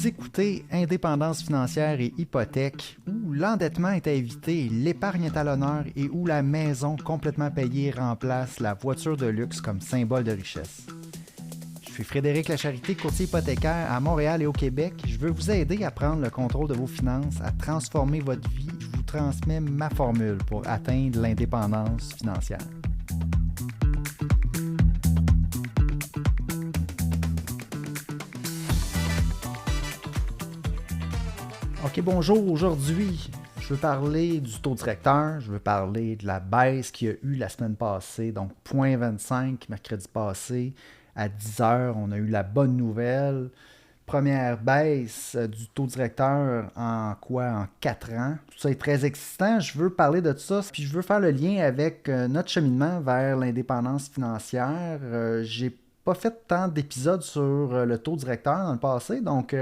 Vous écoutez Indépendance financière et hypothèque, où l'endettement est à éviter, l'épargne est à l'honneur et où la maison complètement payée remplace la voiture de luxe comme symbole de richesse. Je suis Frédéric Lacharité, courtier hypothécaire à Montréal et au Québec. Je veux vous aider à prendre le contrôle de vos finances, à transformer votre vie. Je vous transmets ma formule pour atteindre l'indépendance financière. OK, bonjour. Aujourd'hui, je veux parler du taux directeur. Je veux parler de la baisse qu'il y a eu la semaine passée, donc 0,25 mercredi passé à 10 heures. On a eu la bonne nouvelle. Première baisse du taux directeur en 4 ans. Tout ça est très excitant. Je veux parler de tout ça. Puis je veux faire le lien avec notre cheminement vers l'indépendance financière. J'ai pas fait tant d'épisodes sur le taux directeur dans le passé, donc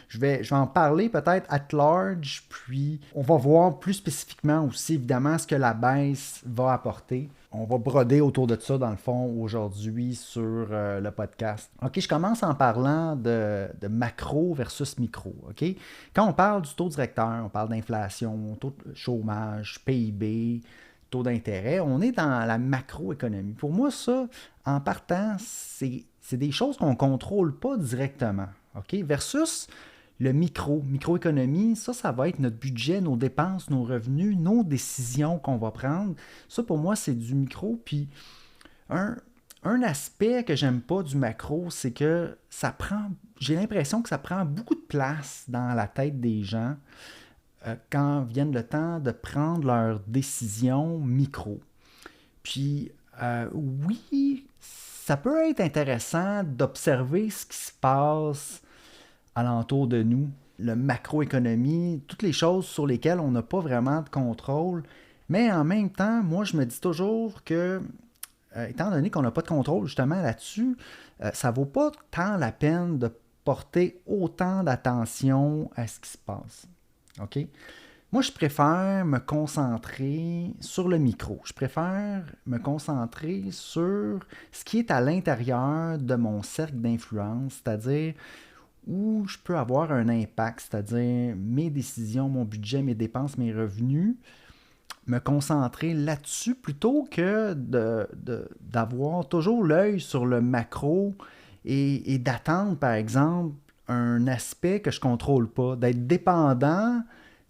je vais en parler peut-être at large, puis on va voir plus spécifiquement aussi évidemment ce que la baisse va apporter. On va broder autour de ça dans le fond aujourd'hui sur le podcast. OK, je commence en parlant de macro versus micro. OK? Quand on parle du taux directeur, on parle d'inflation, taux de chômage, PIB, taux d'intérêt, on est dans la macroéconomie. Pour moi, ça, en partant, c'est des choses qu'on ne contrôle pas directement. OK? Versus le microéconomie, ça va être notre budget, nos dépenses, nos revenus, nos décisions qu'on va prendre. Ça, pour moi, c'est du micro. Puis, un aspect que j'aime pas du macro, c'est que j'ai l'impression que ça prend beaucoup de place dans la tête des gens quand vienne le temps de prendre leurs décisions micro. Puis, oui, ça peut être intéressant d'observer ce qui se passe alentour de nous, le macroéconomie, toutes les choses sur lesquelles on n'a pas vraiment de contrôle. Mais en même temps, moi, je me dis toujours que, étant donné qu'on n'a pas de contrôle justement là-dessus, ça ne vaut pas tant la peine de porter autant d'attention à ce qui se passe. OK? Moi, je préfère me concentrer sur le micro. Je préfère me concentrer sur ce qui est à l'intérieur de mon cercle d'influence, c'est-à-dire où je peux avoir un impact, c'est-à-dire mes décisions, mon budget, mes dépenses, mes revenus, me concentrer là-dessus plutôt que d'avoir toujours l'œil sur le macro et d'attendre, par exemple, un aspect que je ne contrôle pas, d'être dépendant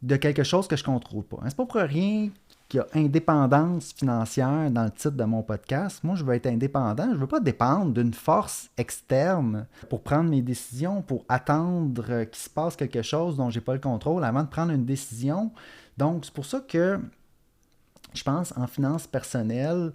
de quelque chose que je ne contrôle pas. C'est pas pour rien qu'il y a indépendance financière dans le titre de mon podcast. Moi, je veux être indépendant. Je ne veux pas dépendre d'une force externe pour prendre mes décisions, pour attendre qu'il se passe quelque chose dont je n'ai pas le contrôle avant de prendre une décision. Donc, c'est pour ça que je pense en finances personnelles,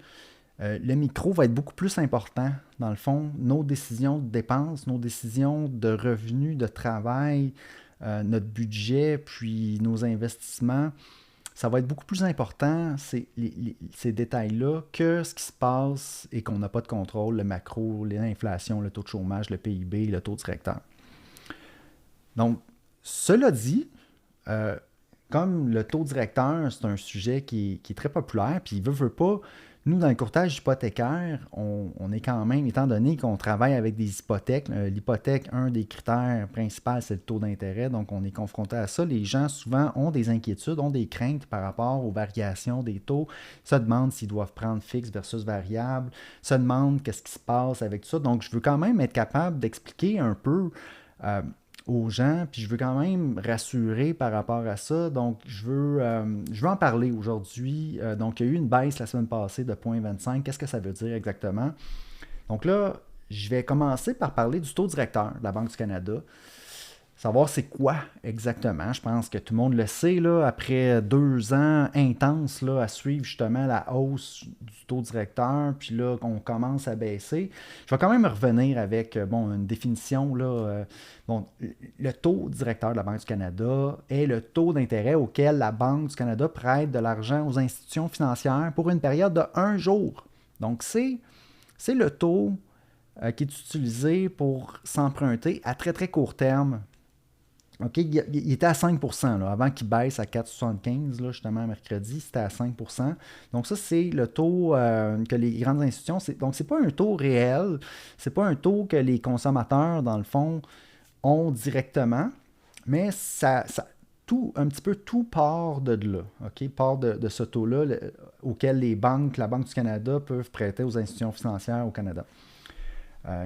le micro va être beaucoup plus important. Dans le fond, nos décisions de dépenses, nos décisions de revenus, de travail, notre budget, puis nos investissements, ça va être beaucoup plus important, ces détails-là, que ce qui se passe et qu'on n'a pas de contrôle, le macro, l'inflation, le taux de chômage, le PIB, le taux directeur. Donc, cela dit, comme le taux directeur, c'est un sujet qui est très populaire, puis veut pas, nous, dans le courtage hypothécaire, on est quand même, étant donné qu'on travaille avec des hypothèques, l'hypothèque, un des critères principaux, c'est le taux d'intérêt, donc on est confronté à ça. Les gens, souvent, ont des inquiétudes, ont des craintes par rapport aux variations des taux, se demandent s'ils doivent prendre fixe versus variable, se demandent qu'est-ce qui se passe avec tout ça. Donc, je veux quand même être capable d'expliquer un peu aux gens, puis je veux quand même rassurer par rapport à ça. Donc, je veux en parler aujourd'hui. Donc, il y a eu une baisse la semaine passée de 0,25. Qu'est-ce que ça veut dire exactement? Donc là, je vais commencer par parler du taux directeur de la Banque du Canada. Savoir c'est quoi exactement. Je pense que tout le monde le sait, là, après 2 ans intenses là, à suivre justement la hausse du taux directeur, puis là, on commence à baisser. Je vais quand même revenir avec une définition. Là, le taux directeur de la Banque du Canada est le taux d'intérêt auquel la Banque du Canada prête de l'argent aux institutions financières pour une période de 1 jour. Donc, c'est le taux qui est utilisé pour s'emprunter à très, très court terme. OK, il était à 5 % là, avant qu'il baisse à 4,75 là, justement mercredi, c'était à 5 %. Donc ça, c'est le taux que les grandes institutions... Donc, c'est pas un taux réel, c'est pas un taux que les consommateurs, dans le fond, ont directement, mais un petit peu tout part de là, OK? Part de ce taux-là auquel la Banque du Canada peuvent prêter aux institutions financières au Canada.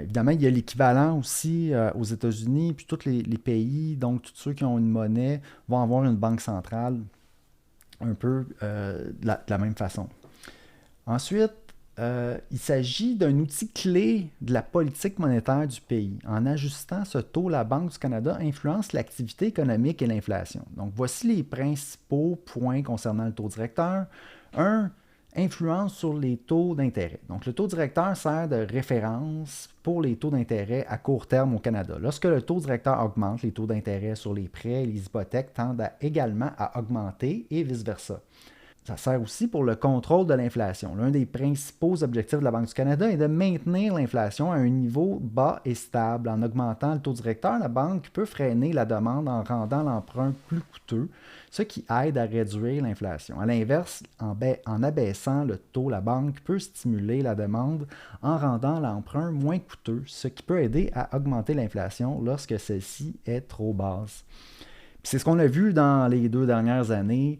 Évidemment, il y a l'équivalent aussi aux États-Unis, puis tous les pays, donc tous ceux qui ont une monnaie vont avoir une banque centrale un peu de la même façon. Ensuite, il s'agit d'un outil clé de la politique monétaire du pays. En ajustant ce taux, la Banque du Canada influence l'activité économique et l'inflation. Donc, voici les principaux points concernant le taux directeur. 1. Influence sur les taux d'intérêt. Donc, le taux directeur sert de référence pour les taux d'intérêt à court terme au Canada. Lorsque le taux directeur augmente, les taux d'intérêt sur les prêts et les hypothèques tendent également à augmenter et vice-versa. Ça sert aussi pour le contrôle de l'inflation. L'un des principaux objectifs de la Banque du Canada est de maintenir l'inflation à un niveau bas et stable. En augmentant le taux directeur, la banque peut freiner la demande en rendant l'emprunt plus coûteux, ce qui aide à réduire l'inflation. À l'inverse, en abaissant le taux, la banque peut stimuler la demande en rendant l'emprunt moins coûteux, ce qui peut aider à augmenter l'inflation lorsque celle-ci est trop basse. Puis c'est ce qu'on a vu dans les 2 dernières années.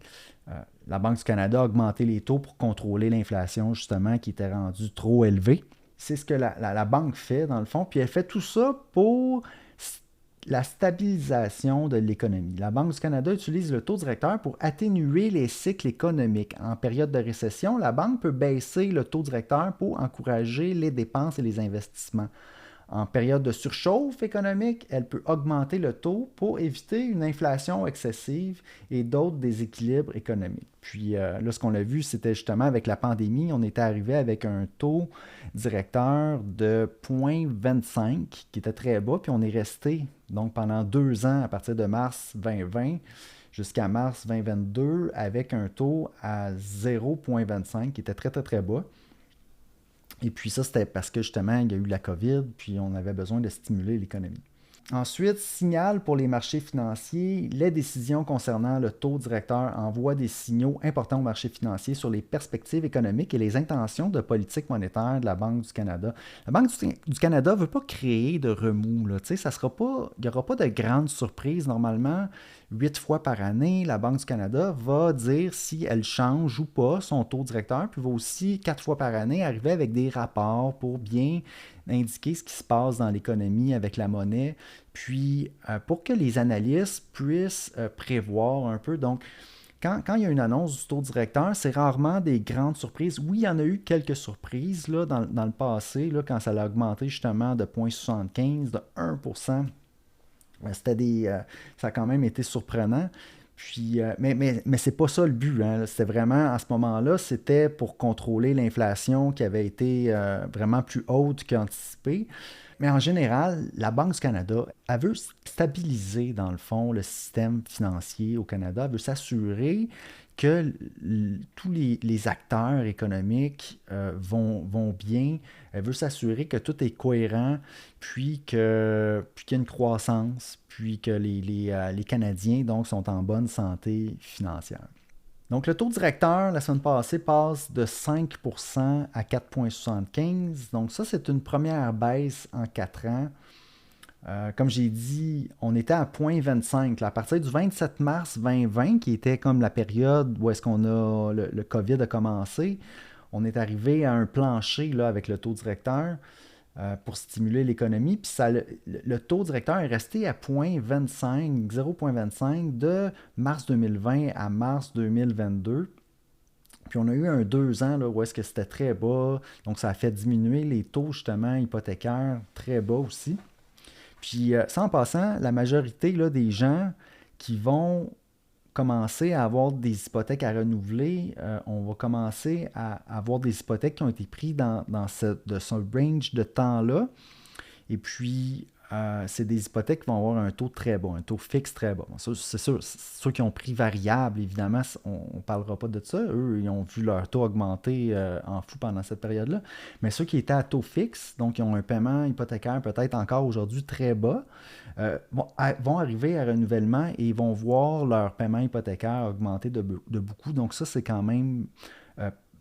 La Banque du Canada a augmenté les taux pour contrôler l'inflation, justement, qui était rendue trop élevée. C'est ce que la banque fait, dans le fond. Puis elle fait tout ça pour la stabilisation de l'économie. La Banque du Canada utilise le taux directeur pour atténuer les cycles économiques. En période de récession, la banque peut baisser le taux directeur pour encourager les dépenses et les investissements. En période de surchauffe économique, elle peut augmenter le taux pour éviter une inflation excessive et d'autres déséquilibres économiques. Puis là, ce qu'on a vu, c'était justement avec la pandémie, on était arrivé avec un taux directeur de 0,25 qui était très bas, puis on est resté donc pendant 2 ans à partir de mars 2020 jusqu'à mars 2022 avec un taux à 0,25 qui était très très très bas. Et puis ça, c'était parce que justement, il y a eu la COVID, puis on avait besoin de stimuler l'économie. Ensuite, signal pour les marchés financiers, les décisions concernant le taux directeur envoient des signaux importants aux marchés financiers sur les perspectives économiques et les intentions de politique monétaire de la Banque du Canada. La Banque du Canada ne veut pas créer de remous. Là. Il n'y aura pas de grandes surprises. Normalement, 8 fois par année, la Banque du Canada va dire si elle change ou pas son taux directeur, puis va aussi 4 fois par année arriver avec des rapports pour bien indiquer ce qui se passe dans l'économie avec la monnaie, puis pour que les analystes puissent prévoir un peu. Donc, quand il y a une annonce du taux directeur, c'est rarement des grandes surprises. Oui, il y en a eu quelques surprises là, dans le passé, là, quand ça a augmenté justement de 0,75, de 1%. Ça a quand même été surprenant. Puis, mais c'est pas ça le but. Hein. C'était vraiment, à ce moment-là, c'était pour contrôler l'inflation qui avait été vraiment plus haute qu'anticipée. Mais en général, la Banque du Canada, elle veut stabiliser, dans le fond, le système financier au Canada. Elle veut s'assurer que tous les acteurs économiques vont bien. Elle veut s'assurer que tout est cohérent, puis qu'il y a une croissance, puis que les Canadiens donc, sont en bonne santé financière. Donc, le taux directeur, la semaine passée, passe de 5% à 4,75. Donc, ça, c'est une première baisse en 4 ans. Comme j'ai dit, on était à 0,25. Là, à partir du 27 mars 2020, qui était comme la période où est-ce qu'on a le COVID a commencé, on est arrivé à un plancher là, avec le taux directeur pour stimuler l'économie. Puis le taux directeur est resté à 0,25 de mars 2020 à mars 2022. Puis on a eu un 2 ans là, où est-ce que c'était très bas. Donc ça a fait diminuer les taux justement hypothécaires très bas aussi. Puis, ça en passant, la majorité là, des gens qui vont commencer à avoir des hypothèques à renouveler, on va commencer à avoir des hypothèques qui ont été prises dans ce range de temps-là. Et puis, c'est des hypothèques qui vont avoir un taux très bas, un taux fixe très bas. Bon, ça, c'est sûr, ceux qui ont pris variable, évidemment, on ne parlera pas de ça. Eux, ils ont vu leur taux augmenter en fou pendant cette période-là. Mais ceux qui étaient à taux fixe, donc qui ont un paiement hypothécaire peut-être encore aujourd'hui très bas, vont arriver à renouvellement et vont voir leur paiement hypothécaire augmenter de beaucoup. Donc ça, c'est quand même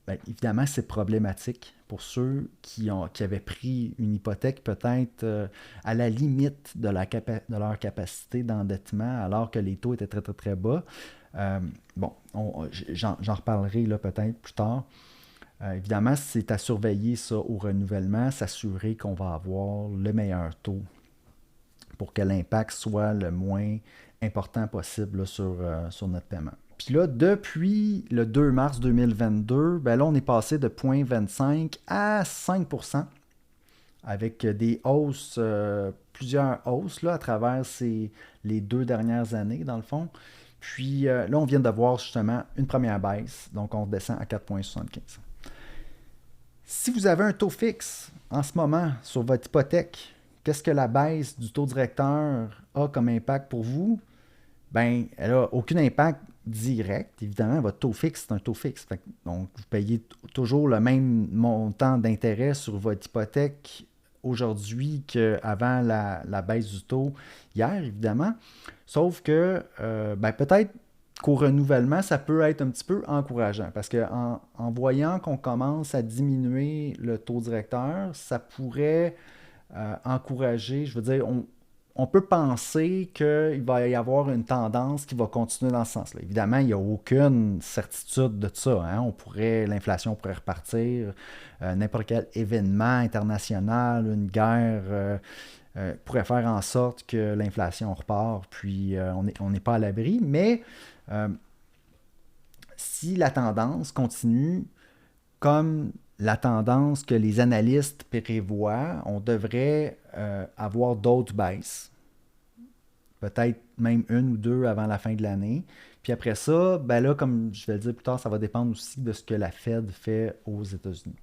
bien, évidemment, c'est problématique pour ceux qui avaient pris une hypothèque peut-être à la limite de leur capacité d'endettement alors que les taux étaient très, très, très bas. Euh, bon, j'en reparlerai là, peut-être plus tard. Évidemment, c'est à surveiller ça au renouvellement, s'assurer qu'on va avoir le meilleur taux pour que l'impact soit le moins important possible là, sur notre paiement. Puis là, depuis le 2 mars 2022, ben là, on est passé de 0,25 à 5 avec des hausses, plusieurs hausses là, à travers les 2 dernières années, dans le fond. Puis là, on vient de voir justement une première baisse, donc on descend à 4,75. Si vous avez un taux fixe en ce moment sur votre hypothèque, qu'est-ce que la baisse du taux directeur a comme impact pour vous? Ben, elle n'a aucun impact direct. Évidemment, votre taux fixe, c'est un taux fixe. Donc, vous payez toujours le même montant d'intérêt sur votre hypothèque aujourd'hui qu'avant la baisse du taux hier, évidemment. Sauf que ben, peut-être qu'au renouvellement, ça peut être un petit peu encourageant parce qu'en voyant qu'on commence à diminuer le taux directeur, ça pourrait encourager, je veux dire, on peut penser qu'il va y avoir une tendance qui va continuer dans ce sens-là. Évidemment, il n'y a aucune certitude de ça. Hein? L'inflation pourrait repartir, n'importe quel événement international, une guerre pourrait faire en sorte que l'inflation repart, puis on n'est pas à l'abri. Mais si la tendance continue comme la tendance que les analystes prévoient, on devrait avoir d'autres baisses. Peut-être même une ou deux avant la fin de l'année. Puis après ça, ben là, comme je vais le dire plus tard, ça va dépendre aussi de ce que la Fed fait aux États-Unis.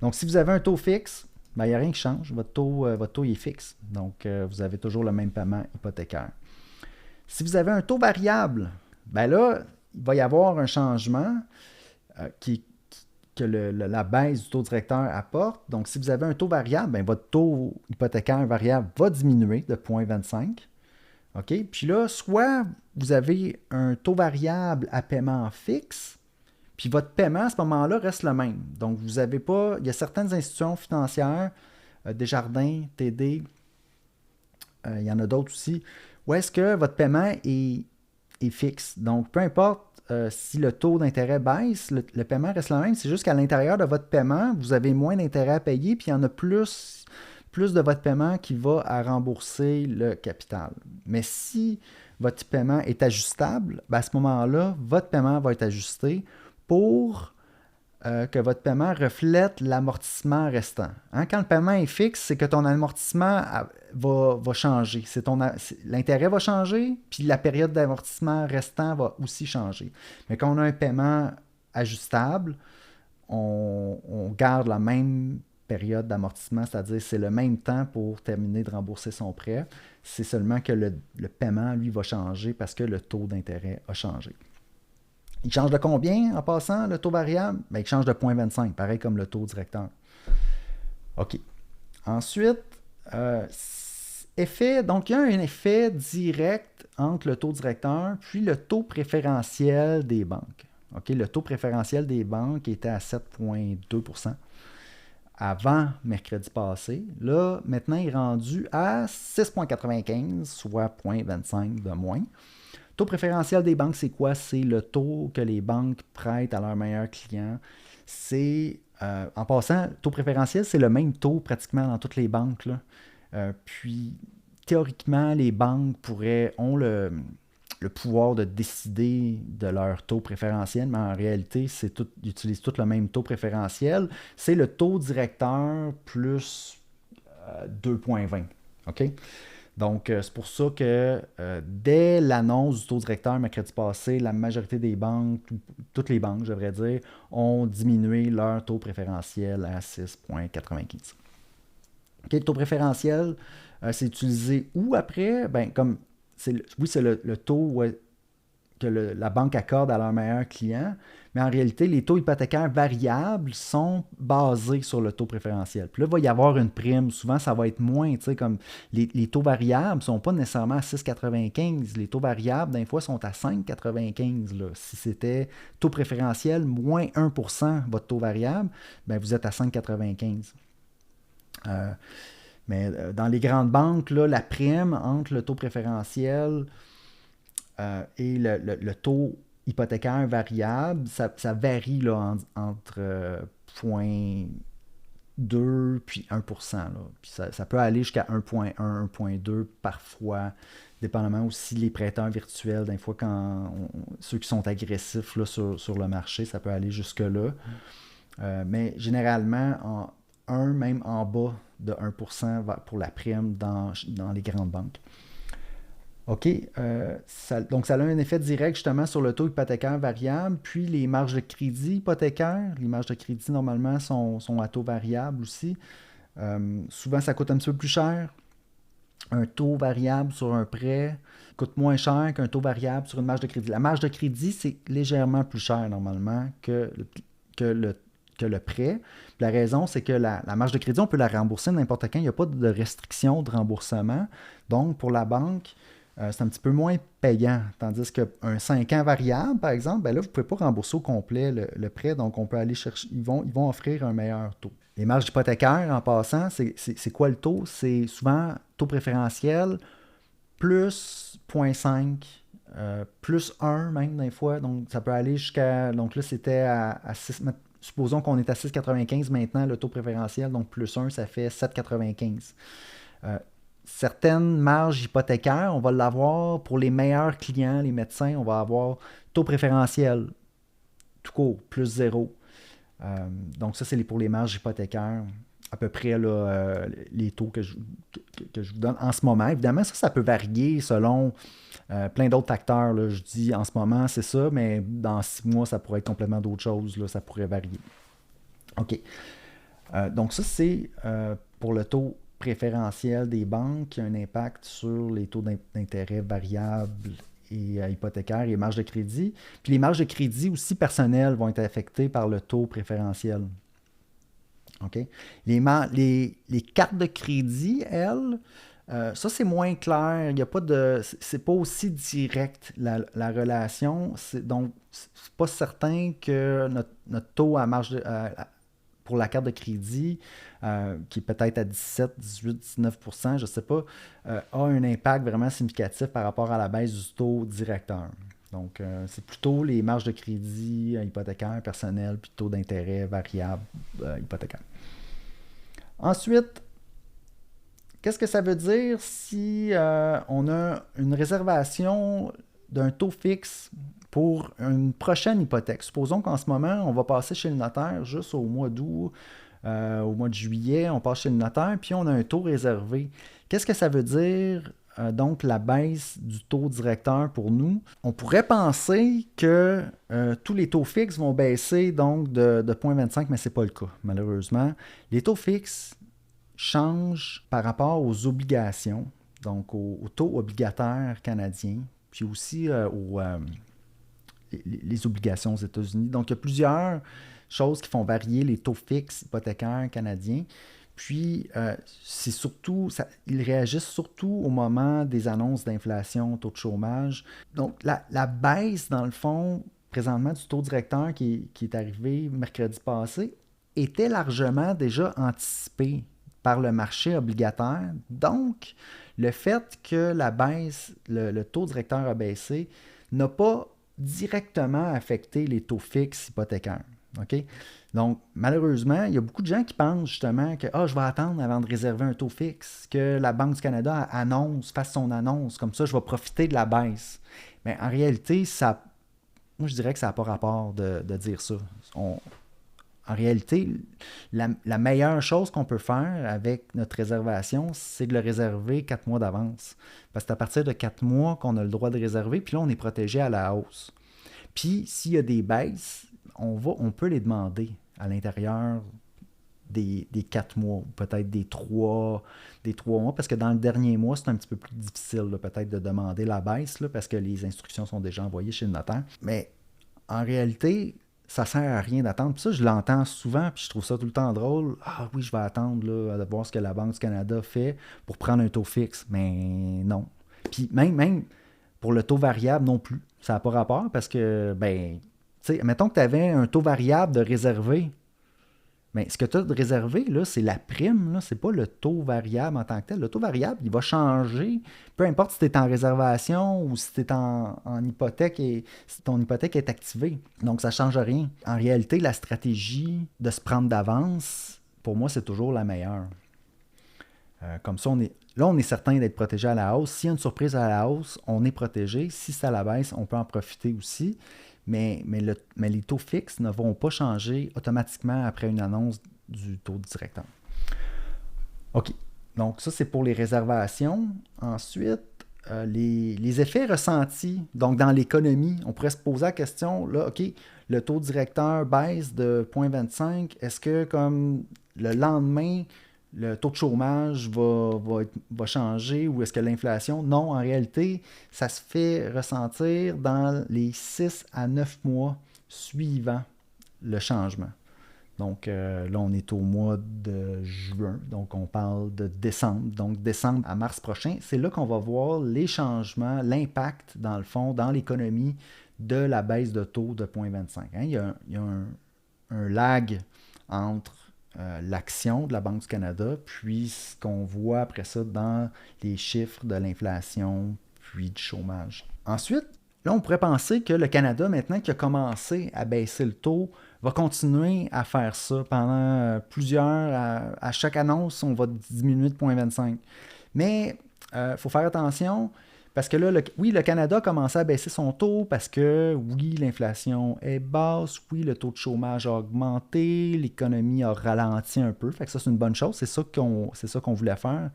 Donc, si vous avez un taux fixe, ben, il n'y a rien qui change. Votre taux il est fixe. Donc, vous avez toujours le même paiement hypothécaire. Si vous avez un taux variable, ben là, il va y avoir un changement que la baisse du taux directeur apporte. Donc, si vous avez un taux variable, ben, votre taux hypothécaire variable va diminuer de 0,25. OK? Puis là, soit vous avez un taux variable à paiement fixe, puis votre paiement à ce moment-là reste le même. Donc, vous n'avez pas. Il y a certaines institutions financières, Desjardins, TD, il y en a d'autres aussi, où est-ce que votre paiement est fixe. Donc, peu importe si le taux d'intérêt baisse, le paiement reste le même. C'est juste qu'à l'intérieur de votre paiement, vous avez moins d'intérêt à payer, puis il y en a plus de votre paiement qui va à rembourser le capital. Mais si votre paiement est ajustable, ben à ce moment-là, votre paiement va être ajusté pour que votre paiement reflète l'amortissement restant. Hein? Quand le paiement est fixe, c'est que ton amortissement va changer. L'intérêt va changer, puis la période d'amortissement restant va aussi changer. Mais quand on a un paiement ajustable, on garde la même période d'amortissement, c'est-à-dire c'est le même temps pour terminer de rembourser son prêt. C'est seulement que le paiement, lui, va changer parce que le taux d'intérêt a changé. Il change de combien en passant, le taux variable? Bien, il change de 0,25, pareil comme le taux directeur. OK. Ensuite, donc il y a un effet direct entre le taux directeur puis le taux préférentiel des banques. OK, le taux préférentiel des banques était à 7,2% avant mercredi passé. Là, maintenant, il est rendu à 6,95, soit 0,25 de moins. Le taux préférentiel des banques, c'est quoi? C'est le taux que les banques prêtent à leurs meilleurs clients. C'est, en passant, le taux préférentiel, c'est le même taux pratiquement dans toutes les banques, là. Puis, théoriquement, les banques ont le pouvoir de décider de leur taux préférentiel, mais en réalité, ils utilisent tous le même taux préférentiel. C'est le taux directeur plus 2,20. OK? Donc, c'est pour ça que dès l'annonce du taux directeur mercredi passé, la majorité des banques, toutes les banques, je devrais dire, ont diminué leur taux préférentiel à 6,95. Okay, le taux préférentiel, c'est utilisé où après? Ben, comme c'est le taux la banque accorde à leurs meilleurs clients. Mais en réalité, les taux hypothécaires variables sont basés sur le taux préférentiel. Puis là, il va y avoir une prime. Souvent, ça va être moins. Tu sais, comme les taux variables ne sont pas nécessairement à 6,95. Les taux variables, des fois, sont à 5,95. Là. Si c'était taux préférentiel moins 1%, votre taux variable, ben vous êtes à 5,95. Mais dans les grandes banques, là, la prime entre le taux préférentiel et le taux hypothécaire variable, ça varie là, entre 0,2 puis 1%. Là. Puis ça peut aller jusqu'à 1,1, 1,2 parfois, dépendamment aussi les prêteurs virtuels. Des fois, ceux qui sont agressifs là, sur le marché, ça peut aller jusque-là. Mais généralement, même en bas de 1% pour la prime dans les grandes banques. OK. Donc, ça a un effet direct justement sur le taux hypothécaire variable. Puis, les marges de crédit hypothécaires. Les marges de crédit, normalement, sont à taux variable aussi. Souvent, ça coûte un petit peu plus cher. Un taux variable sur un prêt coûte moins cher qu'un taux variable sur une marge de crédit. La marge de crédit, c'est légèrement plus cher normalement que le prêt. Puis la raison, c'est que la marge de crédit, on peut la rembourser n'importe quand. Il n'y a pas de restriction de remboursement. Donc, pour la banque, c'est un petit peu moins payant. Tandis qu'un 5 ans variable, par exemple, ben là, vous ne pouvez pas rembourser au complet le prêt. Donc, on peut aller chercher. Ils vont offrir un meilleur taux. Les marges hypothécaires, en passant, c'est quoi le taux? C'est souvent taux préférentiel plus 0,5, plus 1 même des fois. Donc, ça peut aller jusqu'à... Donc là, c'était à 6... Supposons qu'on est à 6,95 maintenant, le taux préférentiel. Donc, plus 1, ça fait 7,95. Certaines marges hypothécaires, on va l'avoir pour les meilleurs clients, les médecins, on va avoir taux préférentiel, tout court, plus 0. Donc ça, c'est pour les marges hypothécaires, à peu près là, les taux que je vous donne en ce moment. Évidemment, ça peut varier selon plein d'autres facteurs. Là. Je dis en ce moment, c'est ça, mais dans 6 mois, ça pourrait être complètement d'autres choses. Là, ça pourrait varier. OK. Donc ça, c'est pour le taux préférentiel des banques qui a un impact sur les taux d'intérêt variables et hypothécaires et marges de crédit. Puis les marges de crédit aussi personnelles vont être affectées par le taux préférentiel. OK? Les cartes de crédit, elles, ça c'est moins clair. Il y a pas de, c'est pas aussi direct la relation. Donc, c'est pas certain que notre taux à marge pour la carte de crédit, qui est peut-être à 17, 18, 19 % je ne sais pas, a un impact vraiment significatif par rapport à la baisse du taux directeur. Donc, c'est plutôt les marges de crédit hypothécaires personnelles, puis taux d'intérêt variable hypothécaire. Ensuite, qu'est-ce que ça veut dire si on a une réservation d'un taux fixe pour une prochaine hypothèque? Supposons qu'en ce moment, on va passer chez le notaire juste au mois d'août, au mois de juillet, on passe chez le notaire, puis on a un taux réservé. Qu'est-ce que ça veut dire, donc, la baisse du taux directeur pour nous? On pourrait penser que tous les taux fixes vont baisser donc de 0,25, mais ce n'est pas le cas, malheureusement. Les taux fixes changent par rapport aux obligations, donc au taux obligataire canadien, puis aussi les obligations aux États-Unis. Donc, il y a plusieurs choses qui font varier les taux fixes hypothécaires canadiens. Puis, c'est surtout, ils réagissent surtout au moment des annonces d'inflation, taux de chômage. Donc, la baisse, dans le fond, présentement, du taux directeur qui est arrivé mercredi passé, était largement déjà anticipée par le marché obligataire. Donc, le fait que la baisse, le taux directeur a baissé, n'a pas directement affecté les taux fixes hypothécaires. OK? Donc, malheureusement, il y a beaucoup de gens qui pensent justement que je vais attendre avant de réserver un taux fixe, que la Banque du Canada fasse son annonce, comme ça je vais profiter de la baisse. Mais en réalité, moi je dirais que ça n'a pas rapport de dire ça. En réalité, la meilleure chose qu'on peut faire avec notre réservation, c'est de le réserver 4 mois d'avance. Parce que c'est à partir de 4 mois qu'on a le droit de réserver, puis là, on est protégé à la hausse. Puis, s'il y a des baisses, on peut les demander à l'intérieur des 4 mois, ou peut-être des 3 mois, parce que dans le dernier mois, c'est un petit peu plus difficile, là, peut-être de demander la baisse, là, parce que les instructions sont déjà envoyées chez le notaire. Mais en réalité, ça sert à rien d'attendre. Puis ça, je l'entends souvent, puis je trouve ça tout le temps drôle. Ah oui, je vais attendre là, de voir ce que la Banque du Canada fait pour prendre un taux fixe. Mais non. Puis même pour le taux variable non plus. Ça n'a pas rapport parce que, ben, tu sais, mettons que tu avais un taux variable de réservé. Mais ce que tu as de réservé, là, c'est la prime, là, c'est pas le taux variable en tant que tel. Le taux variable, il va changer, peu importe si tu es en réservation ou si tu es en hypothèque et si ton hypothèque est activée. Donc, ça ne change rien. En réalité, la stratégie de se prendre d'avance, pour moi, c'est toujours la meilleure. Comme ça, on est certain d'être protégé à la hausse. S'il y a une surprise à la hausse, on est protégé. Si c'est à la baisse, on peut en profiter aussi. Mais les taux fixes ne vont pas changer automatiquement après une annonce du taux directeur. OK. Donc, ça, c'est pour les réservations. Ensuite, les effets ressentis. Donc, dans l'économie, on pourrait se poser la question, là, OK, le taux directeur baisse de 0,25. Est-ce que, comme le lendemain, le taux de chômage va changer ou est-ce que l'inflation? Non, en réalité, ça se fait ressentir dans les 6 à 9 mois suivant le changement. Donc là, on est au mois de juin, donc on parle de décembre. Donc décembre à mars prochain, c'est là qu'on va voir les changements, l'impact, dans le fond, dans l'économie de la baisse de taux de 0,25. Hein? Il y a un lag entre l'action de la Banque du Canada, puis ce qu'on voit après ça dans les chiffres de l'inflation, puis du chômage. Ensuite, là, on pourrait penser que le Canada, maintenant qu'il a commencé à baisser le taux, va continuer à faire ça pendant à chaque annonce, on va diminuer de 0,25. Mais il faut faire attention, parce que là, oui, le Canada a commencé à baisser son taux parce que, oui, l'inflation est basse, oui, le taux de chômage a augmenté, l'économie a ralenti un peu. Fait que ça, c'est une bonne chose. C'est ça qu'on voulait faire.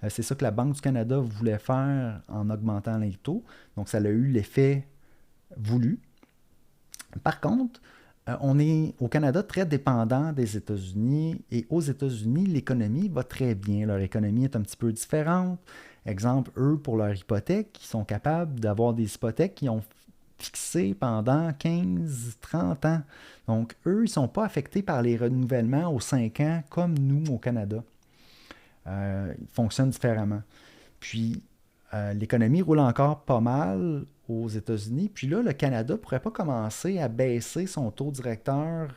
C'est ça que la Banque du Canada voulait faire en augmentant les taux. Donc, ça a eu l'effet voulu. Par contre, on est au Canada très dépendant des États-Unis et aux États-Unis, l'économie va très bien. Leur économie est un petit peu différente. Exemple, eux, pour leur hypothèque, ils sont capables d'avoir des hypothèques qui ont fixé pendant 15-30 ans. Donc, eux, ils ne sont pas affectés par les renouvellements aux 5 ans comme nous au Canada. Ils fonctionnent différemment. Puis, l'économie roule encore pas mal aux États-Unis. Puis là, le Canada ne pourrait pas commencer à baisser son taux directeur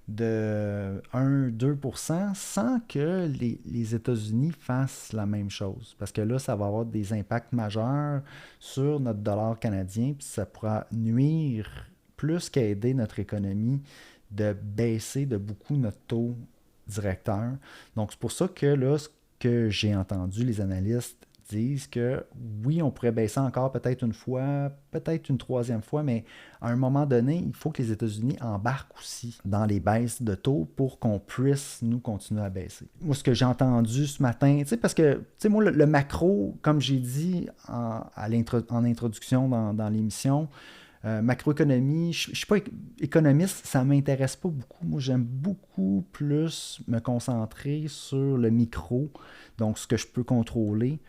de 1-2% sans que les États-Unis fassent la même chose. Parce que là, ça va avoir des impacts majeurs sur notre dollar canadien, puis ça pourra nuire plus qu'aider notre économie de baisser de beaucoup notre taux directeur. Donc, c'est pour ça que là, ce que j'ai entendu les analystes disent que oui, on pourrait baisser encore peut-être une fois, peut-être une troisième fois, mais à un moment donné, il faut que les États-Unis embarquent aussi dans les baisses de taux pour qu'on puisse, nous, continuer à baisser. Moi, ce que j'ai entendu ce matin, parce que, moi, le macro, comme j'ai dit en introduction dans l'émission, macroéconomie, je ne suis pas économiste, ça ne m'intéresse pas beaucoup. Moi, j'aime beaucoup plus me concentrer sur le micro, donc ce que je peux contrôler.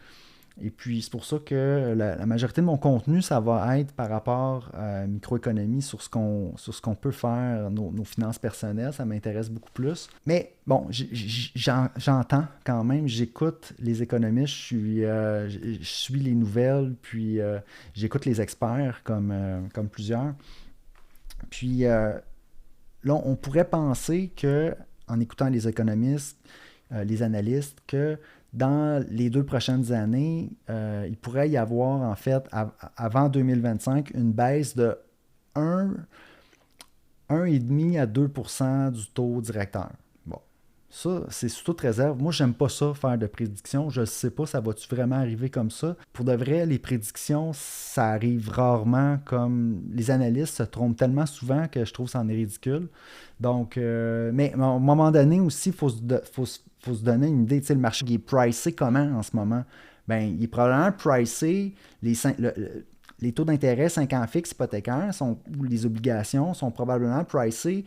Et puis, c'est pour ça que la majorité de mon contenu, ça va être par rapport à microéconomie sur ce qu'on peut faire, nos finances personnelles. Ça m'intéresse beaucoup plus. Mais bon, j'entends quand même, j'écoute les économistes, je suis les nouvelles, puis j'écoute les experts comme plusieurs. Puis là, on pourrait penser que en écoutant les économistes, les analystes, que dans les 2 prochaines années, il pourrait y avoir, en fait, avant 2025, une baisse de 1,5 à 2% du taux directeur. Bon, ça, c'est sous toute réserve. Moi, j'aime pas ça, faire de prédictions. Je ne sais pas, ça va-tu vraiment arriver comme ça? Pour de vrai, les prédictions, ça arrive rarement comme... Les analystes se trompent tellement souvent que je trouve que c'en est ridicule. Donc, mais à un moment donné aussi, il faut se donner une idée. Tu sais, le marché il est pricé comment en ce moment? Bien, il est probablement pricé, les taux d'intérêt 5 ans fixes hypothécaires ou les obligations sont probablement pricés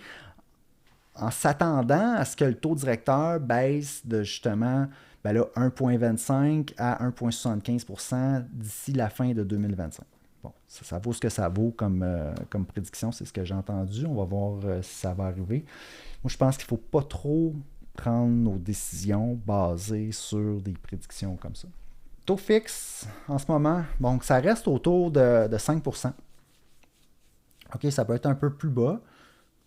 en s'attendant à ce que le taux directeur baisse de justement 1,25 à 1,75 d'ici la fin de 2025. Bon, ça vaut ce que ça vaut comme prédiction, c'est ce que j'ai entendu. On va voir si ça va arriver. Moi, je pense qu'il ne faut pas trop prendre nos décisions basées sur des prédictions comme ça. Taux fixe, en ce moment, bon, ça reste autour de 5%. OK, ça peut être un peu plus bas,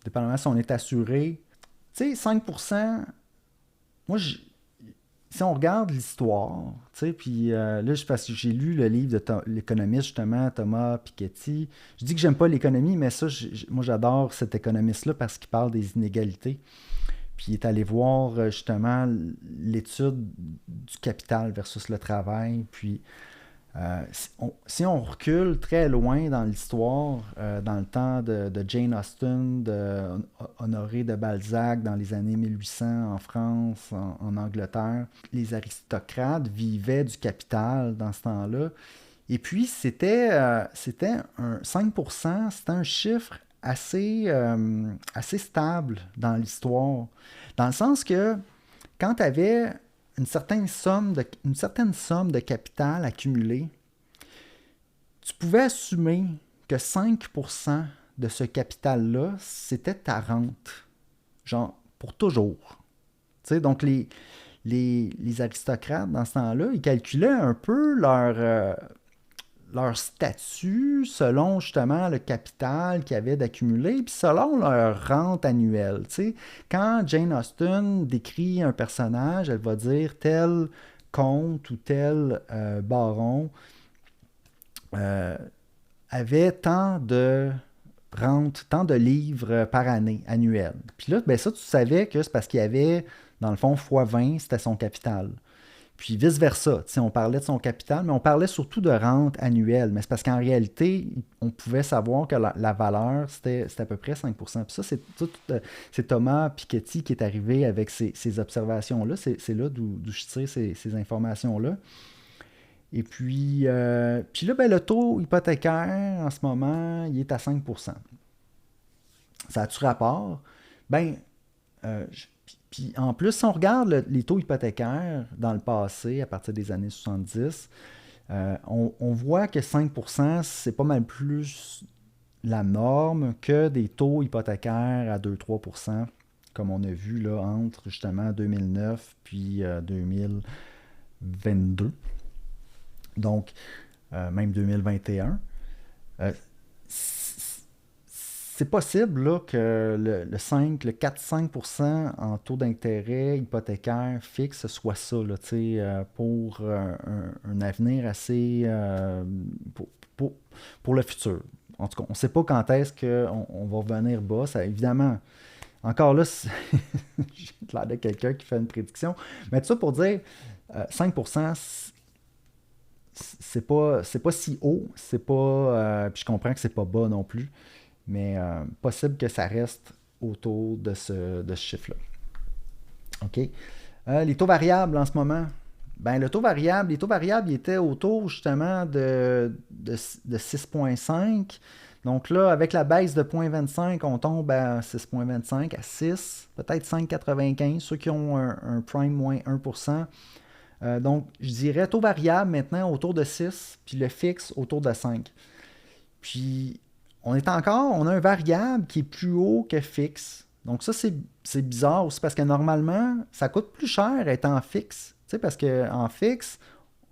dépendamment si on est assuré. Tu sais, 5%, moi, si on regarde l'histoire, tu sais, puis là, parce que j'ai lu le livre de l'économiste, justement, Thomas Piketty. Je dis que j'aime pas l'économie, mais ça, moi, j'adore cet économiste-là parce qu'il parle des inégalités. Puis il est allé voir, justement, l'étude du capital versus le travail. Puis si on recule très loin dans l'histoire, dans le temps de Jane Austen, de Honoré de Balzac, dans les années 1800 en France, en Angleterre, les aristocrates vivaient du capital dans ce temps-là. Et puis, c'était un 5%, c'était un chiffre assez stable dans l'histoire. Dans le sens que quand tu avais une certaine somme de capital accumulé, tu pouvais assumer que 5% de ce capital-là, c'était ta rente. Genre, pour toujours. Tu sais, donc, les aristocrates, dans ce temps-là, ils calculaient un peu leur statut selon justement le capital qu'ils avaient d'accumuler, puis selon leur rente annuelle. Tu sais, quand Jane Austen décrit un personnage, elle va dire tel comte ou tel baron avait tant de rente, tant de livres par année, annuel. Puis là, ça, tu savais que c'est parce qu'il y avait, dans le fond, x20, c'était son capital. Puis vice-versa, on parlait de son capital, mais on parlait surtout de rente annuelle. Mais c'est parce qu'en réalité, on pouvait savoir que la valeur, c'était à peu près 5%. Puis ça, c'est Thomas Piketty qui est arrivé avec ces observations-là. C'est là d'où je tire ces informations-là. Et puis là, le taux hypothécaire, en ce moment, il est à 5%. Ça a-tu rapport? Puis en plus, si on regarde les taux hypothécaires dans le passé, à partir des années 70, on voit que 5%, c'est pas mal plus la norme que des taux hypothécaires à 2-3%, comme on a vu là, entre justement 2009 puis 2022. Donc, même 2021. C'est possible là, que le 4-5% en taux d'intérêt hypothécaire fixe soit ça, là, pour un avenir assez... pour le futur. En tout cas, on ne sait pas quand est-ce qu'on va revenir bas. Ça, évidemment, encore là, j'ai l'air de quelqu'un qui fait une prédiction. Mais tout ça pour dire, 5%, c'est pas si haut. C'est pas... puis je comprends que c'est pas bas non plus. Mais possible que ça reste autour de ce chiffre-là. OK. Les taux variables en ce moment. Les taux variables, ils étaient autour justement de 6,5. Donc là, avec la baisse de 0,25, on tombe à 6,25, à 6, peut-être 5,95, ceux qui ont un prime moins 1%. Donc, je dirais taux variable maintenant autour de 6, puis le fixe autour de 5. Puis, on a un variable qui est plus haut que fixe. Donc ça, c'est bizarre aussi parce que normalement, ça coûte plus cher être en fixe. Tu sais, parce qu'en fixe,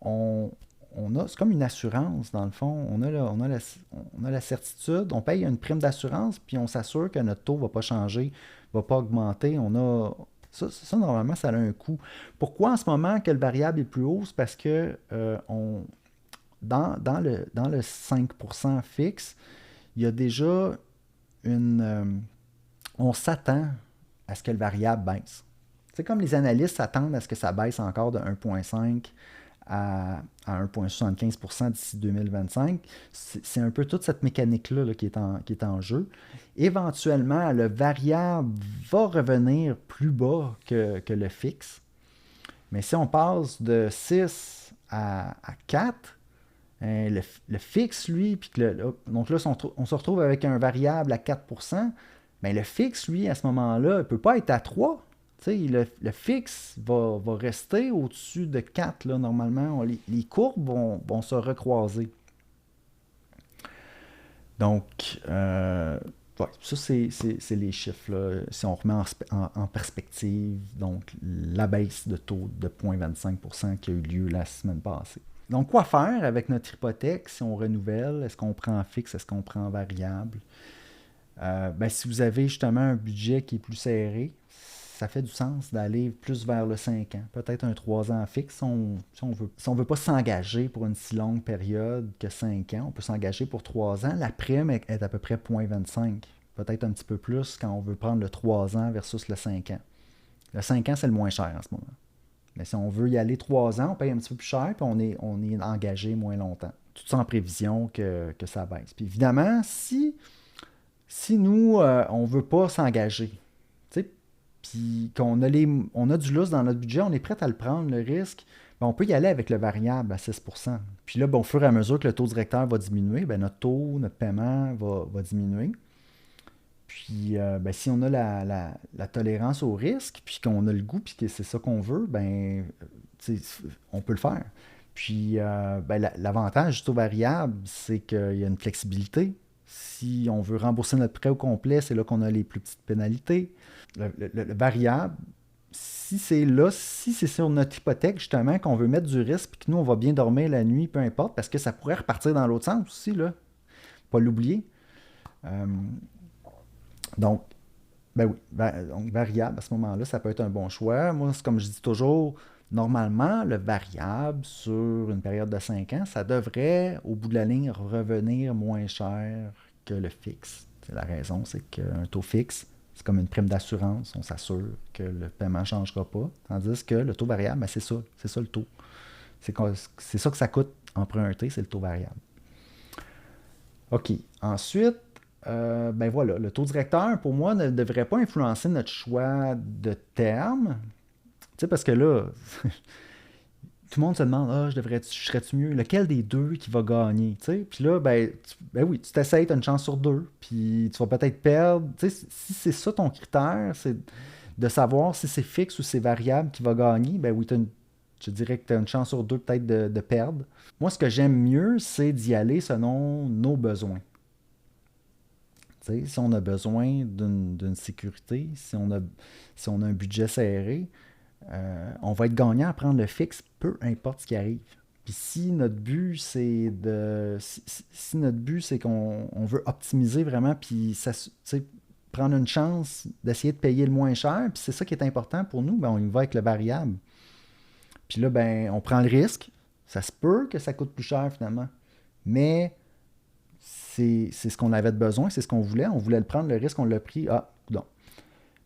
c'est comme une assurance dans le fond. On a la certitude, on paye une prime d'assurance, puis on s'assure que notre taux ne va pas changer, ne va pas augmenter. Ça, normalement, ça a un coût. Pourquoi en ce moment que le variable est plus haut? C'est parce que dans le 5% fixe, il y a déjà on s'attend à ce que le variable baisse. C'est comme les analystes s'attendent à ce que ça baisse encore de 1,5 à 1,75% d'ici 2025. C'est un peu toute cette mécanique-là là, qui est en jeu. Éventuellement, le variable va revenir plus bas que le fixe. Mais si on passe de 6 à 4, le fixe, lui, puis donc là, on se retrouve avec un variable à 4%, Mais le fixe, lui, à ce moment-là, il ne peut pas être à 3. Le fixe va rester au-dessus de 4, là, normalement. Les courbes vont se recroiser. Donc, ouais, ça, c'est les chiffres, là. Si on remet en perspective, donc la baisse de taux de 0,25% qui a eu lieu la semaine passée. Donc, quoi faire avec notre hypothèque si on renouvelle? Est-ce qu'on prend fixe? Est-ce qu'on prend variable? Si vous avez justement un budget qui est plus serré, ça fait du sens d'aller plus vers le 5 ans. Peut-être un 3 ans fixe. Si on veut pas s'engager pour une si longue période que 5 ans, on peut s'engager pour 3 ans. La prime est à peu près 0,25. Peut-être un petit peu plus quand on veut prendre le 3 ans versus le 5 ans. Le 5 ans, c'est le moins cher en ce moment. Mais si on veut y aller 3 ans, on paye un petit peu plus cher, puis on est engagé moins longtemps. Tout ça en prévision que ça baisse. Puis évidemment, si nous, on ne veut pas s'engager, puis qu'on a du lousse dans notre budget, on est prêt à le prendre, le risque, on peut y aller avec le variable à 6%. Puis là, au fur et à mesure que le taux directeur va diminuer, notre paiement va diminuer. Puis si on a la tolérance au risque, puis qu'on a le goût, puis que c'est ça qu'on veut, on peut le faire. Puis l'avantage du taux variable, c'est qu'il y a une flexibilité. Si on veut rembourser notre prêt au complet, c'est là qu'on a les plus petites pénalités. Le variable, si c'est sur notre hypothèque, justement, qu'on veut mettre du risque, puis que nous, on va bien dormir la nuit, peu importe, parce que ça pourrait repartir dans l'autre sens aussi, là. Pas l'oublier. Donc, donc, variable, à ce moment-là, ça peut être un bon choix. Moi, c'est comme je dis toujours, normalement, le variable sur une période de 5 ans, ça devrait, au bout de la ligne, revenir moins cher que le fixe. La raison, c'est qu'un taux fixe, c'est comme une prime d'assurance. On s'assure que le paiement ne changera pas. Tandis que le taux variable, c'est ça le taux. C'est ça que ça coûte emprunter, c'est le taux variable. OK. Ensuite, voilà, le taux directeur, pour moi, ne devrait pas influencer notre choix de terme. Parce que là, tout le monde se demande, je serais-tu mieux? Lequel des deux qui va gagner? Puis là, oui, tu t'essayes, tu as une chance sur 2, puis tu vas peut-être perdre. Si c'est ça ton critère, c'est de savoir si c'est fixe ou c'est variable qui va gagner, oui, je dirais que tu as une chance sur 2 peut-être de perdre. Moi, ce que j'aime mieux, c'est d'y aller selon nos besoins. Si on a besoin d'une sécurité, si on a un budget serré, on va être gagnant à prendre le fixe, peu importe ce qui arrive. Puis si notre but, c'est qu'on veut optimiser vraiment, puis prendre une chance d'essayer de payer le moins cher, puis c'est ça qui est important pour nous, on y va avec le variable. Puis là, on prend le risque. Ça se peut que ça coûte plus cher finalement. Mais c'est ce qu'on avait besoin, c'est ce qu'on voulait. On voulait le prendre, le risque, on l'a pris. Non.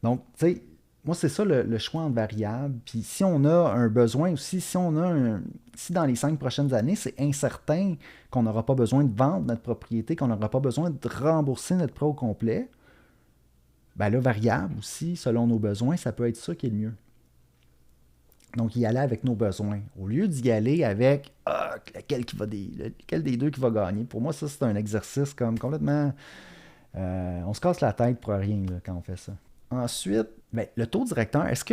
Donc, tu sais, moi, c'est ça le choix en variable. Puis si on a un besoin aussi, si dans les 5 prochaines années, c'est incertain qu'on n'aura pas besoin de vendre notre propriété, qu'on n'aura pas besoin de rembourser notre prêt au complet, là, variable aussi, selon nos besoins, ça peut être ça qui est le mieux. Donc, y aller avec nos besoins. Au lieu d'y aller avec lequel des deux qui va gagner. Pour moi, ça, c'est un exercice comme complètement... on se casse la tête pour rien là, quand on fait ça. Ensuite, le taux directeur, est-ce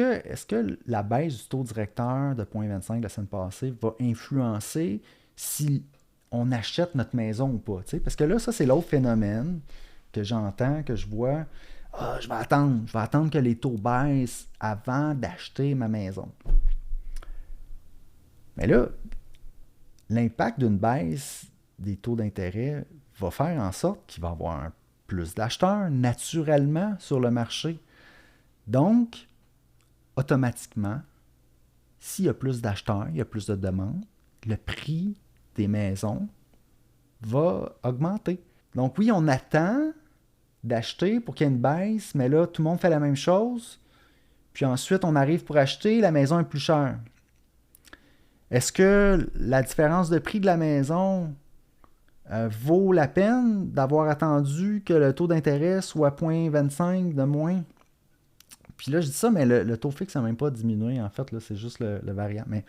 que la baisse du taux directeur de 0,25 la semaine passée va influencer si on achète notre maison ou pas? T'sais? Parce que là, ça, c'est l'autre phénomène que j'entends, que je vois. Je vais attendre que les taux baissent avant d'acheter ma maison. Mais là, l'impact d'une baisse des taux d'intérêt va faire en sorte qu'il va y avoir plus d'acheteurs naturellement sur le marché. Donc, automatiquement, s'il y a plus d'acheteurs, il y a plus de demandes, le prix des maisons va augmenter. Donc oui, on attend d'acheter pour qu'il y ait une baisse, mais là, tout le monde fait la même chose. Puis ensuite, on arrive pour acheter, la maison est plus chère. Est-ce que la différence de prix de la maison vaut la peine d'avoir attendu que le taux d'intérêt soit 0,25 de moins? Puis là, je dis ça, mais le taux fixe n'a même pas diminué, en fait. Là, c'est juste le variable. Mais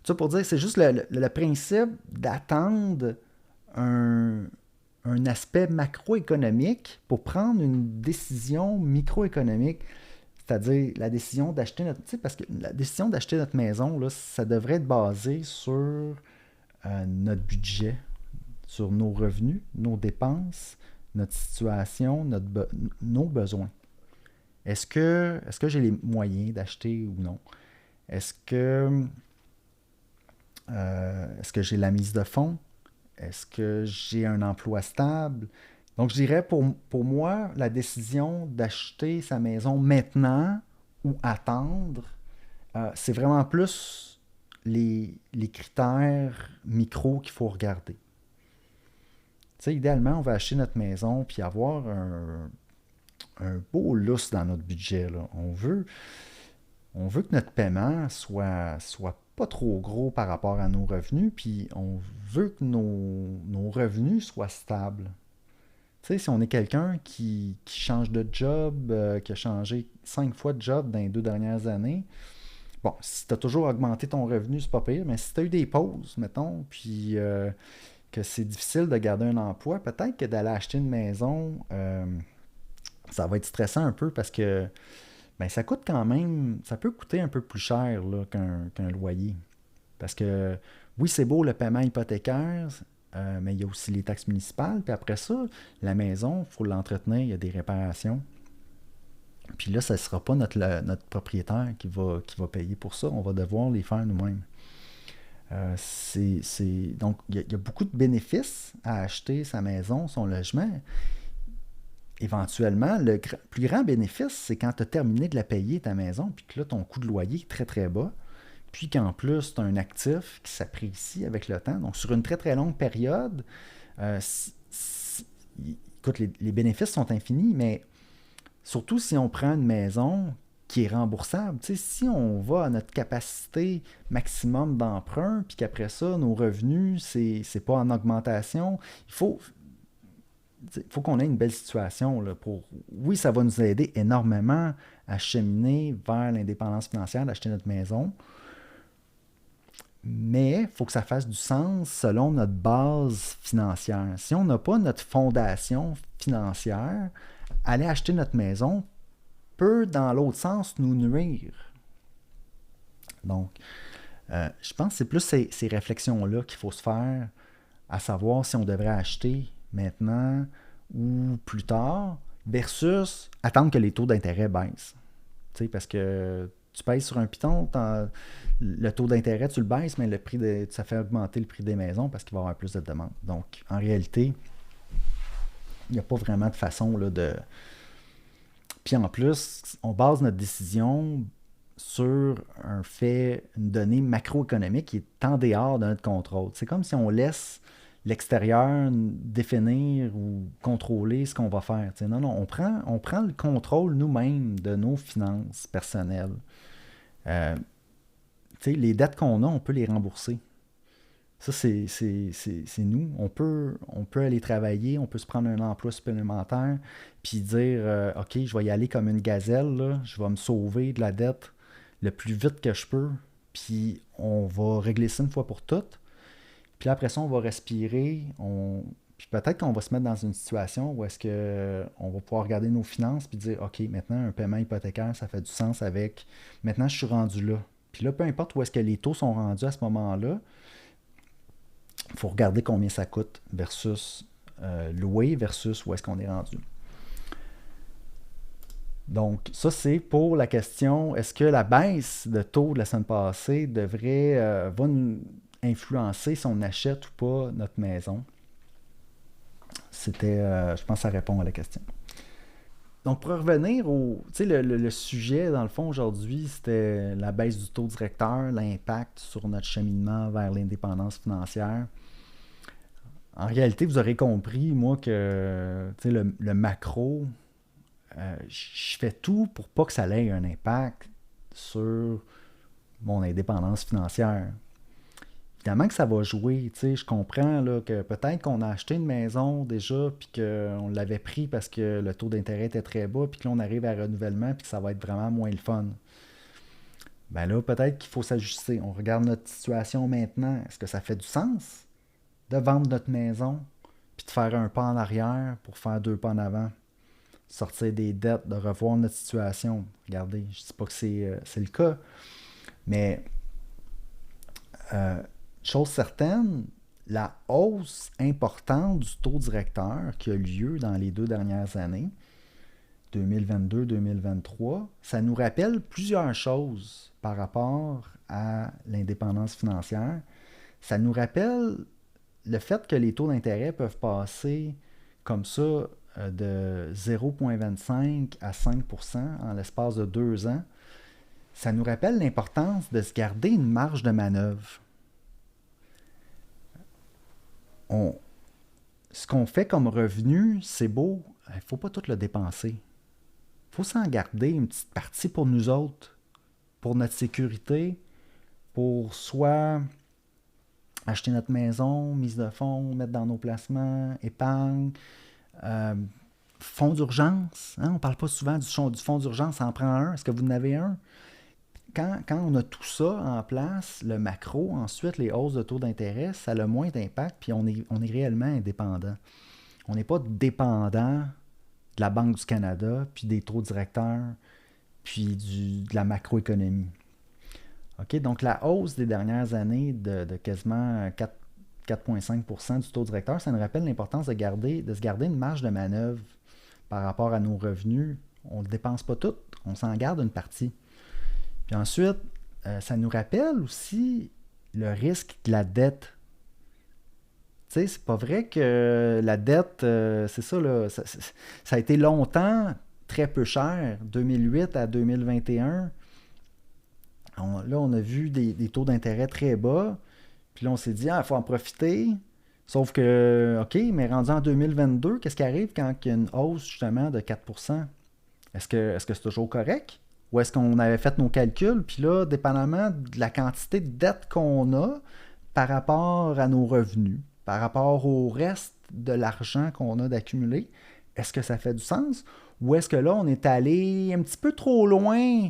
ça pour dire, c'est juste le principe d'attendre un un aspect macroéconomique pour prendre une décision microéconomique, c'est-à-dire la décision d'acheter notre... Tu sais, parce que la décision d'acheter notre maison, là, ça devrait être basé sur notre budget, sur nos revenus, nos dépenses, notre situation, nos besoins. Est-ce que j'ai les moyens d'acheter ou non? Est-ce que, est-ce que j'ai la mise de fonds? Est-ce que j'ai un emploi stable? Donc, je dirais pour moi, la décision d'acheter sa maison maintenant ou attendre, c'est vraiment plus les critères micro qu'il faut regarder. Tu sais, idéalement, on va acheter notre maison puis avoir un beau lousse dans notre budget, là. On veut que notre paiement soit pas trop gros par rapport à nos revenus, puis on veut que nos revenus soient stables. Tu sais, si on est quelqu'un qui change de job, qui a changé 5 fois de job dans les 2 dernières années, bon, si tu as toujours augmenté ton revenu, c'est pas pire, mais si tu as eu des pauses, mettons, puis que c'est difficile de garder un emploi, peut-être que d'aller acheter une maison, ça va être stressant un peu parce que ben, ça coûte quand même, ça peut coûter un peu plus cher là, qu'un loyer. Parce que oui, c'est beau le paiement hypothécaire, mais il y a aussi les taxes municipales. Puis après ça, la maison, il faut l'entretenir, il y a des réparations. Puis là, ce ne sera pas notre propriétaire qui va payer pour ça. On va devoir les faire nous-mêmes. Donc, il y a beaucoup de bénéfices à acheter sa maison, son logement. Éventuellement, le plus grand bénéfice, c'est quand tu as terminé de la payer, ta maison, puis que là, ton coût de loyer est très, très bas. Puis qu'en plus, tu as un actif qui s'apprécie avec le temps. Donc, sur une très, très longue période, euh, si- si- écoute, les bénéfices sont infinis, mais surtout si on prend une maison qui est remboursable. Tu sais, si on va à notre capacité maximum d'emprunt, puis qu'après ça, nos revenus, c'est pas en augmentation, il faut qu'on ait une belle situation là, Oui, ça va nous aider énormément à cheminer vers l'indépendance financière, d'acheter notre maison, mais il faut que ça fasse du sens selon notre base financière. Si on n'a pas notre fondation financière, aller acheter notre maison peut, dans l'autre sens, nous nuire. Donc, je pense que c'est plus ces réflexions-là qu'il faut se faire, à savoir si on devrait acheter maintenant ou plus tard, versus attendre que les taux d'intérêt baissent. Tu sais, parce que tu payes sur un piton, le taux d'intérêt, tu le baisses, mais ça fait augmenter le prix des maisons parce qu'il va y avoir plus de demandes. Donc, en réalité, il n'y a pas vraiment de façon là, de... Puis en plus, on base notre décision sur un fait, une donnée macroéconomique qui est en dehors de notre contrôle. C'est comme si on laisse l'extérieur définir ou contrôler ce qu'on va faire. T'sais, non, non, on prend le contrôle nous-mêmes de nos finances personnelles. Euh, les dettes qu'on a, on peut les rembourser. Ça, c'est nous. On peut aller travailler, on peut se prendre un emploi supplémentaire, puis dire, OK, je vais y aller comme une gazelle, là, je vais me sauver de la dette le plus vite que je peux, puis on va régler ça une fois pour toutes. Puis après ça, on va respirer, puis peut-être qu'on va se mettre dans une situation où est-ce que on va pouvoir regarder nos finances puis dire, OK, maintenant, un paiement hypothécaire, ça fait du sens avec, maintenant, je suis rendu là. Puis là, peu importe où est-ce que les taux sont rendus à ce moment-là, il faut regarder combien ça coûte versus louer versus où est-ce qu'on est rendu. Donc, ça, c'est pour la question, est-ce que la baisse de taux de la semaine passée va nous influencer si on achète ou pas notre maison? C'était, je pense que ça répond à la question. Donc, pour revenir tu sais, le sujet, dans le fond, aujourd'hui, c'était la baisse du taux directeur, l'impact sur notre cheminement vers l'indépendance financière. En réalité, vous aurez compris, moi, que tu sais, le macro, je fais tout pour pas que ça ait un impact sur mon indépendance financière. Évidemment que ça va jouer, tu sais, je comprends là, que peut-être qu'on a acheté une maison déjà, puis qu'on l'avait pris parce que le taux d'intérêt était très bas, puis que là, on arrive à renouvellement, puis que ça va être vraiment moins le fun. Ben là, peut-être qu'il faut s'ajuster. On regarde notre situation maintenant. Est-ce que ça fait du sens de vendre notre maison, puis de faire un pas en arrière pour faire 2 pas en avant. Sortir des dettes, de revoir notre situation. Regardez, je ne dis pas que c'est le cas, mais chose certaine, la hausse importante du taux directeur qui a lieu dans les 2 dernières années, 2022-2023, ça nous rappelle plusieurs choses par rapport à l'indépendance financière. Ça nous rappelle le fait que les taux d'intérêt peuvent passer comme ça de 0,25 à 5% en l'espace de 2 ans. Ça nous rappelle l'importance de se garder une marge de manœuvre. Ce qu'on fait comme revenu, c'est beau, il ne faut pas tout le dépenser. Il faut s'en garder une petite partie pour nous autres, pour notre sécurité, pour soit acheter notre maison, mise de fonds, mettre dans nos placements, épargne, euh, fonds d'urgence. Hein? On ne parle pas souvent du fonds d'urgence, ça en prend un. Est-ce que vous en avez un? Quand on a tout ça en place, le macro, ensuite les hausses de taux d'intérêt, ça a moins d'impact, puis on est réellement indépendant. On n'est pas dépendant de la Banque du Canada, puis des taux directeurs, puis de la macroéconomie. OK? Donc, la hausse des dernières années de quasiment 4,5% du taux directeur, ça nous rappelle l'importance de se garder une marge de manœuvre par rapport à nos revenus. On ne dépense pas tout, on s'en garde une partie. Puis ensuite, ça nous rappelle aussi le risque de la dette. Tu sais, c'est pas vrai que la dette, c'est ça, là, ça a été longtemps très peu cher, 2008 à 2021. Là, on a vu des taux d'intérêt très bas. Puis là, on s'est dit, il faut en profiter. Sauf que, OK, mais rendu en 2022, qu'est-ce qui arrive quand il y a une hausse justement de 4%? Est-ce que c'est toujours correct? Ou est-ce qu'on avait fait nos calculs? Puis là, dépendamment de la quantité de dette qu'on a par rapport à nos revenus, par rapport au reste de l'argent qu'on a d'accumuler, est-ce que ça fait du sens? Ou est-ce que là, on est allé un petit peu trop loin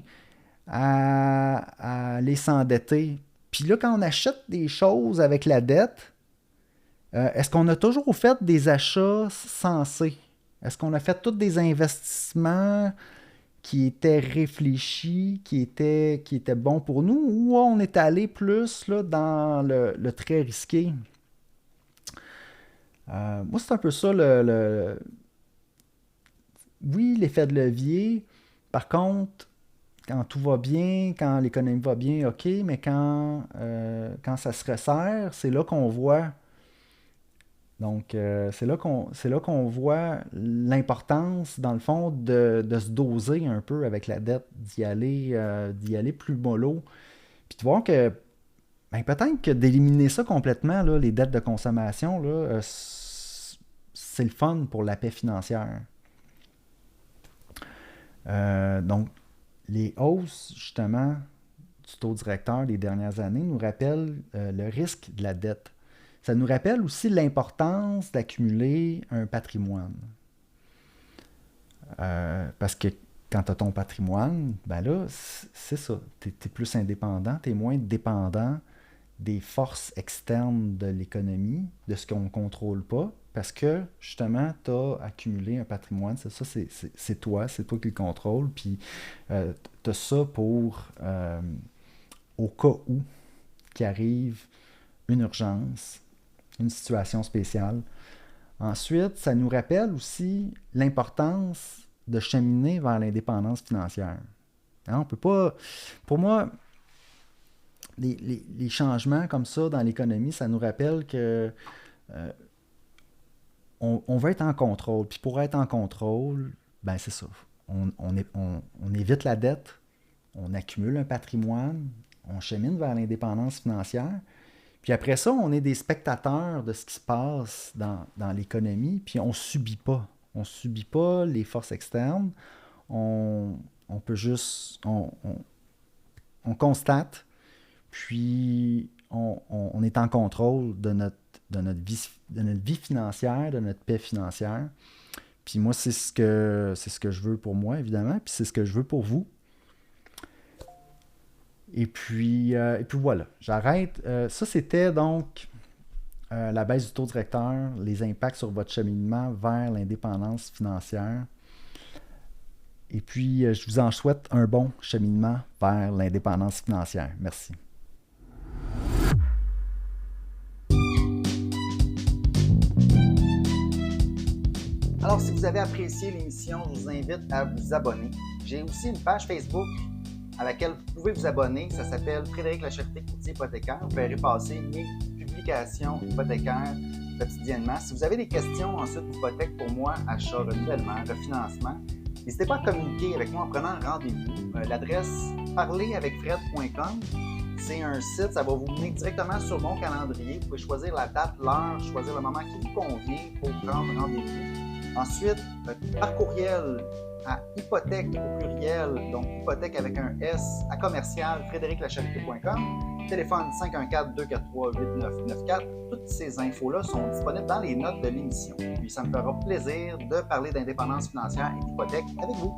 à aller s'endetter? Puis là, quand on achète des choses avec la dette, est-ce qu'on a toujours fait des achats sensés? Est-ce qu'on a fait tous des investissements qui étaient réfléchis, qui étaient bons pour nous, ou on est allé plus là, dans le très risqué? Moi, c'est un peu ça oui, l'effet de levier. Par contre, quand tout va bien, quand l'économie va bien, OK, mais quand ça se resserre, c'est là qu'on voit. Donc, c'est là qu'on voit l'importance, dans le fond, de se doser un peu avec la dette, d'y aller plus mollo. Puis de voir que ben, peut-être que d'éliminer ça complètement, là, les dettes de consommation, là, c'est le fun pour la paix financière. Donc, les hausses, justement, du taux directeur des dernières années nous rappellent le risque de la dette. Ça nous rappelle aussi l'importance d'accumuler un patrimoine. Parce que quand tu as ton patrimoine, ben là, c'est ça. Tu es plus indépendant, tu es moins dépendant des forces externes de l'économie, de ce qu'on ne contrôle pas, parce que justement, tu as accumulé un patrimoine. C'est ça, c'est toi qui le contrôle. Puis tu as ça pour, au cas où, qu'il arrive une urgence, une situation spéciale. Ensuite, ça nous rappelle aussi l'importance de cheminer vers l'indépendance financière. Hein, on peut pas... Pour moi, les changements comme ça dans l'économie, ça nous rappelle que on veut être en contrôle. Puis pour être en contrôle, ben c'est ça. On évite la dette, on accumule un patrimoine, on chemine vers l'indépendance financière. Puis après ça, on est des spectateurs de ce qui se passe dans l'économie, puis on ne subit pas. On ne subit pas les forces externes. On peut juste... On constate, puis on est en contrôle de notre vie financière, de notre paix financière. Puis moi, c'est ce que je veux pour moi, évidemment, puis c'est ce que je veux pour vous. Et puis voilà, j'arrête. Ça, c'était donc la baisse du taux directeur, les impacts sur votre cheminement vers l'indépendance financière. Et puis, je vous en souhaite un bon cheminement vers l'indépendance financière. Merci. Alors, si vous avez apprécié l'émission, je vous invite à vous abonner. J'ai aussi une page Facebook à laquelle vous pouvez vous abonner. Ça s'appelle Frédéric Lacherté, courtier hypothécaire. Vous verrez passer mes publications hypothécaires quotidiennement. Si vous avez des questions ensuite d'hypothèque pour moi, achat, renouvellement, refinancement, n'hésitez pas à communiquer avec moi en prenant un rendez-vous. L'adresse parleravecfred.com. C'est un site, ça va vous mener directement sur mon calendrier. Vous pouvez choisir la date, l'heure, choisir le moment qui vous convient pour prendre rendez-vous. Ensuite, par courriel à hypothèque au pluriel, donc hypothèque avec un S, à commercial frédériclacharité.com, téléphone 514-243-8994. Toutes ces infos-là sont disponibles dans les notes de l'émission. Puis ça me fera plaisir de parler d'indépendance financière et d'hypothèque avec vous.